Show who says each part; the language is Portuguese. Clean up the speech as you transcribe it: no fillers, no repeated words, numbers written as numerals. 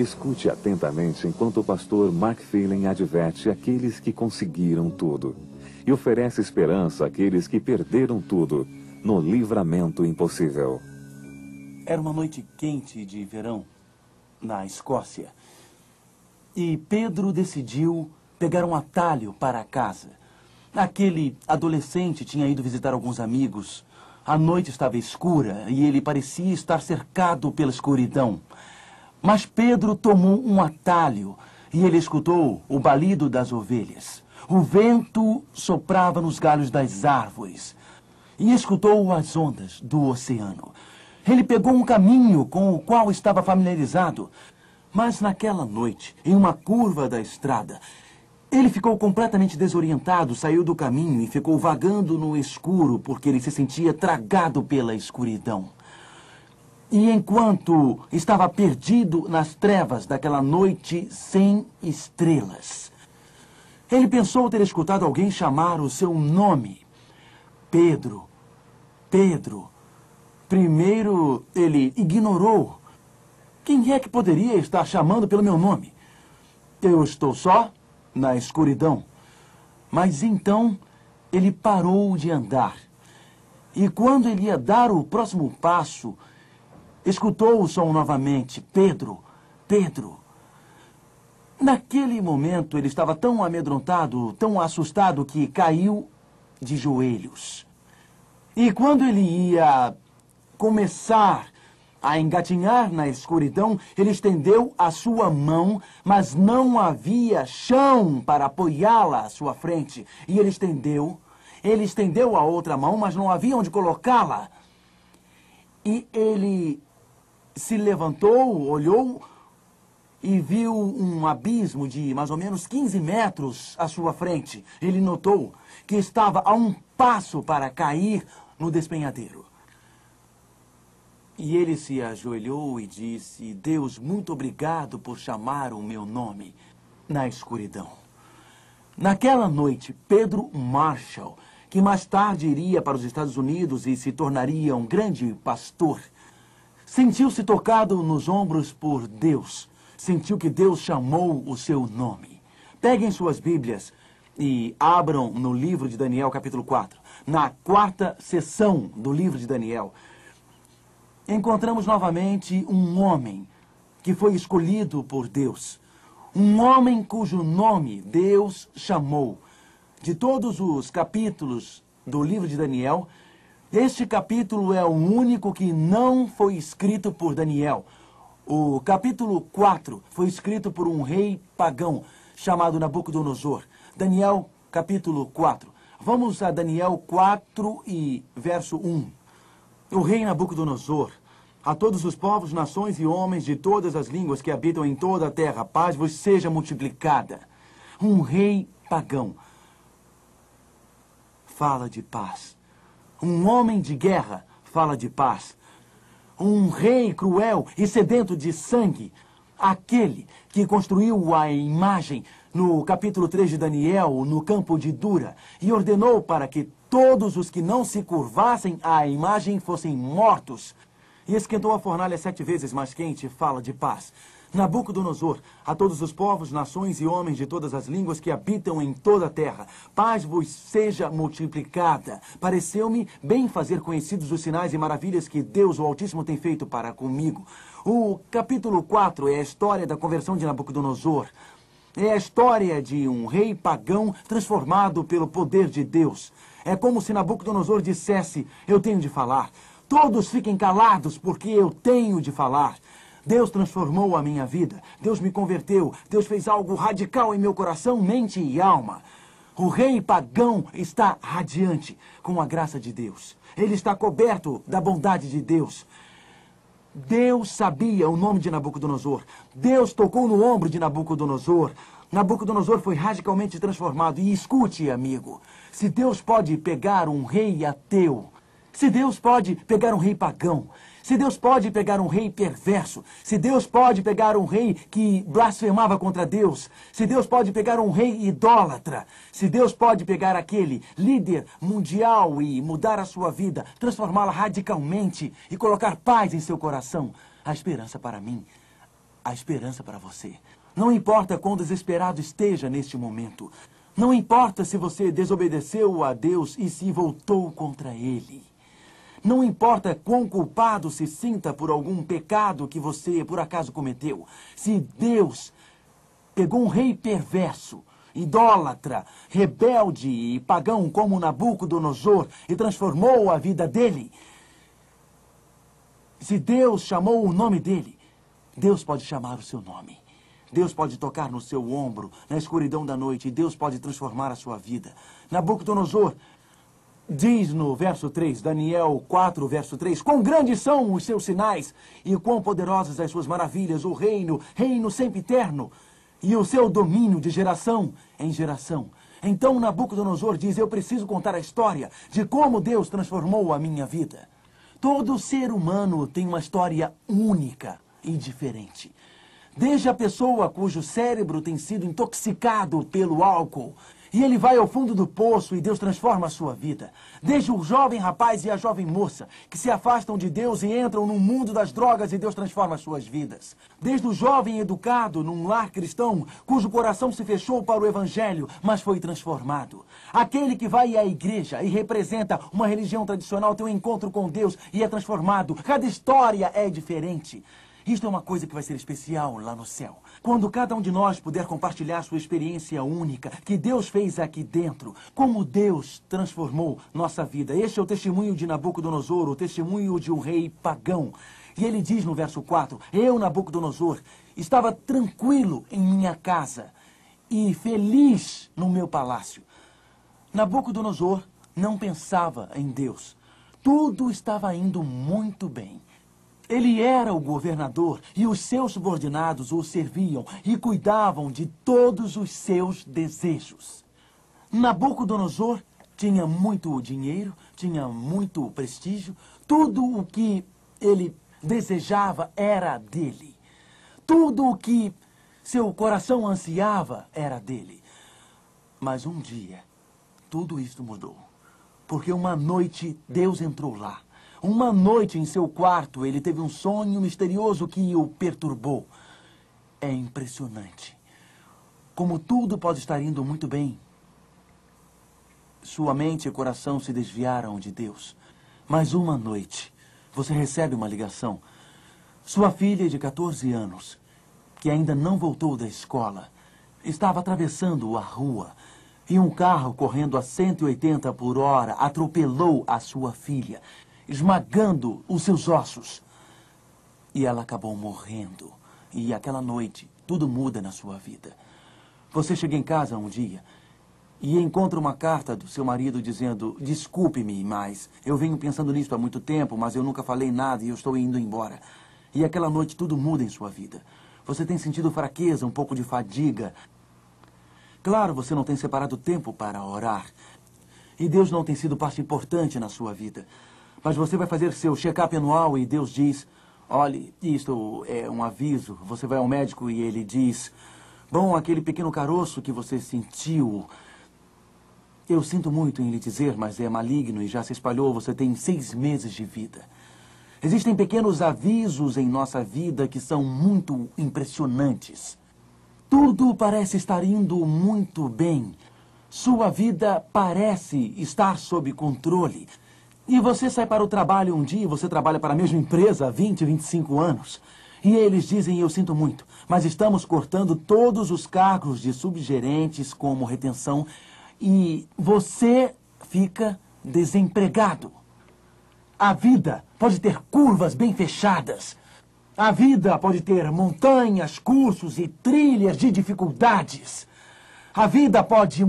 Speaker 1: Escute atentamente enquanto o pastor Mark Phelan adverte aqueles que conseguiram tudo e oferece esperança àqueles que perderam tudo no livramento impossível.
Speaker 2: Era uma noite quente de verão na Escócia e Pedro decidiu pegar um atalho para casa. Aquele adolescente tinha ido visitar alguns amigos. A noite estava escura e ele parecia estar cercado pela escuridão. Mas Pedro tomou um atalho e ele escutou o balido das ovelhas. O vento soprava nos galhos das árvores e escutou as ondas do oceano. Ele pegou um caminho com o qual estava familiarizado. Mas naquela noite, em uma curva da estrada, ele ficou completamente desorientado, saiu do caminho e ficou vagando no escuro porque ele se sentia tragado pela escuridão. E enquanto estava perdido nas trevas daquela noite sem estrelas, ele pensou ter escutado alguém chamar o seu nome. Pedro, Pedro. Primeiro, ele ignorou. Quem é que poderia estar chamando pelo meu nome? Eu estou só na escuridão. Mas então, ele parou de andar. E quando ele ia dar o próximo passo, escutou o som novamente. Pedro, Pedro. Naquele momento, ele estava tão amedrontado, tão assustado, que caiu de joelhos. E quando ele ia começar a engatinhar na escuridão, ele estendeu a sua mão, mas não havia chão para apoiá-la à sua frente. E ele estendeu a outra mão, mas não havia onde colocá-la. E ele se levantou, olhou e viu um abismo de mais ou menos 15 metros à sua frente. Ele notou que estava a um passo para cair no despenhadeiro. E ele se ajoelhou e disse: Deus, muito obrigado por chamar o meu nome na escuridão. Naquela noite, Pedro Marshall, que mais tarde iria para os Estados Unidos e se tornaria um grande pastor, sentiu-se tocado nos ombros por Deus. Sentiu que Deus chamou o seu nome. Peguem suas Bíblias e abram no livro de Daniel, capítulo 4. Na quarta sessão do livro de Daniel, encontramos novamente um homem que foi escolhido por Deus. Um homem cujo nome Deus chamou. De todos os capítulos do livro de Daniel, este capítulo é o único que não foi escrito por Daniel. O capítulo 4 foi escrito por um rei pagão chamado Nabucodonosor. Daniel, capítulo 4. Vamos a Daniel 4 e verso 1. O rei Nabucodonosor: a todos os povos, nações e homens de todas as línguas que habitam em toda a terra, paz vos seja multiplicada. Um rei pagão fala de paz. Um homem de guerra fala de paz. Um rei cruel e sedento de sangue, aquele que construiu a imagem no capítulo 3 de Daniel, no campo de Dura, e ordenou para que todos os que não se curvassem à imagem fossem mortos. E esquentou a fornalha 7 vezes mais quente, fala de paz. Nabucodonosor: a todos os povos, nações e homens de todas as línguas que habitam em toda a terra, paz vos seja multiplicada. Pareceu-me bem fazer conhecidos os sinais e maravilhas que Deus, o Altíssimo, tem feito para comigo. O capítulo 4 é a história da conversão de Nabucodonosor. É a história de um rei pagão transformado pelo poder de Deus. É como se Nabucodonosor dissesse: eu tenho de falar. Todos fiquem calados, porque eu tenho de falar. Deus transformou a minha vida. Deus me converteu. Deus fez algo radical em meu coração, mente e alma. O rei pagão está radiante com a graça de Deus. Ele está coberto da bondade de Deus. Deus sabia o nome de Nabucodonosor. Deus tocou no ombro de Nabucodonosor. Nabucodonosor foi radicalmente transformado. E escute, amigo, se Deus pode pegar um rei ateu, se Deus pode pegar um rei pagão, se Deus pode pegar um rei perverso, se Deus pode pegar um rei que blasfemava contra Deus, se Deus pode pegar um rei idólatra, se Deus pode pegar aquele líder mundial e mudar a sua vida, transformá-la radicalmente e colocar paz em seu coração, a esperança para mim há esperança para você. Não importa quão desesperado esteja neste momento. Não importa se você desobedeceu a Deus e se voltou contra Ele. Não importa quão culpado se sinta por algum pecado que você, por acaso, cometeu. Se Deus pegou um rei perverso, idólatra, rebelde e pagão como Nabucodonosor e transformou a vida dele. Se Deus chamou o nome dele, Deus pode chamar o seu nome. Deus pode tocar no seu ombro, na escuridão da noite, e Deus pode transformar a sua vida. Nabucodonosor diz no verso 3, Daniel 4, verso 3, quão grandes são os seus sinais e quão poderosas as suas maravilhas, o reino sempiterno, e o seu domínio de geração em geração. Então Nabucodonosor diz, eu preciso contar a história de como Deus transformou a minha vida. Todo ser humano tem uma história única e diferente. Desde a pessoa cujo cérebro tem sido intoxicado pelo álcool, e ele vai ao fundo do poço e Deus transforma a sua vida. Desde o jovem rapaz e a jovem moça que se afastam de Deus e entram no mundo das drogas e Deus transforma as suas vidas. Desde o jovem educado num lar cristão cujo coração se fechou para o evangelho, mas foi transformado. Aquele que vai à igreja e representa uma religião tradicional tem um encontro com Deus e é transformado. Cada história é diferente. Isto é uma coisa que vai ser especial lá no céu. Quando cada um de nós puder compartilhar sua experiência única que Deus fez aqui dentro, como Deus transformou nossa vida. Este é o testemunho de Nabucodonosor, o testemunho de um rei pagão. E ele diz no verso 4, eu, Nabucodonosor, estava tranquilo em minha casa e feliz no meu palácio. Nabucodonosor não pensava em Deus. Tudo estava indo muito bem. Ele era o governador e os seus subordinados o serviam e cuidavam de todos os seus desejos. Nabucodonosor tinha muito dinheiro, tinha muito prestígio, tudo o que ele desejava era dele. Tudo o que seu coração ansiava era dele. Mas um dia, tudo isso mudou, porque uma noite Deus entrou lá. Uma noite em seu quarto, ele teve um sonho misterioso que o perturbou. É impressionante. Como tudo pode estar indo muito bem. Sua mente e coração se desviaram de Deus. Mas uma noite, você recebe uma ligação. Sua filha de 14 anos, que ainda não voltou da escola, estava atravessando a rua e um carro correndo a 180 por hora atropelou a sua filha, esmagando os seus ossos. E ela acabou morrendo. E aquela noite, tudo muda na sua vida. Você chega em casa um dia e encontra uma carta do seu marido dizendo, desculpe-me, mas eu venho pensando nisso há muito tempo, mas eu nunca falei nada e eu estou indo embora. E aquela noite tudo muda em sua vida. Você tem sentido fraqueza, um pouco de fadiga. Claro, você não tem separado tempo para orar. E Deus não tem sido parte importante na sua vida. Mas você vai fazer seu check-up anual e Deus diz, olhe, isto é um aviso. Você vai ao médico e ele diz, bom, aquele pequeno caroço que você sentiu, eu sinto muito em lhe dizer, mas é maligno e já se espalhou, você tem 6 meses de vida. Existem pequenos avisos em nossa vida que são muito impressionantes. Tudo parece estar indo muito bem. Sua vida parece estar sob controle. E você sai para o trabalho um dia, você trabalha para a mesma empresa há 20, 25 anos. E eles dizem, eu sinto muito, mas estamos cortando todos os cargos de subgerentes como retenção e você fica desempregado. A vida pode ter curvas bem fechadas. A vida pode ter montanhas, cursos e trilhas de dificuldades. A vida pode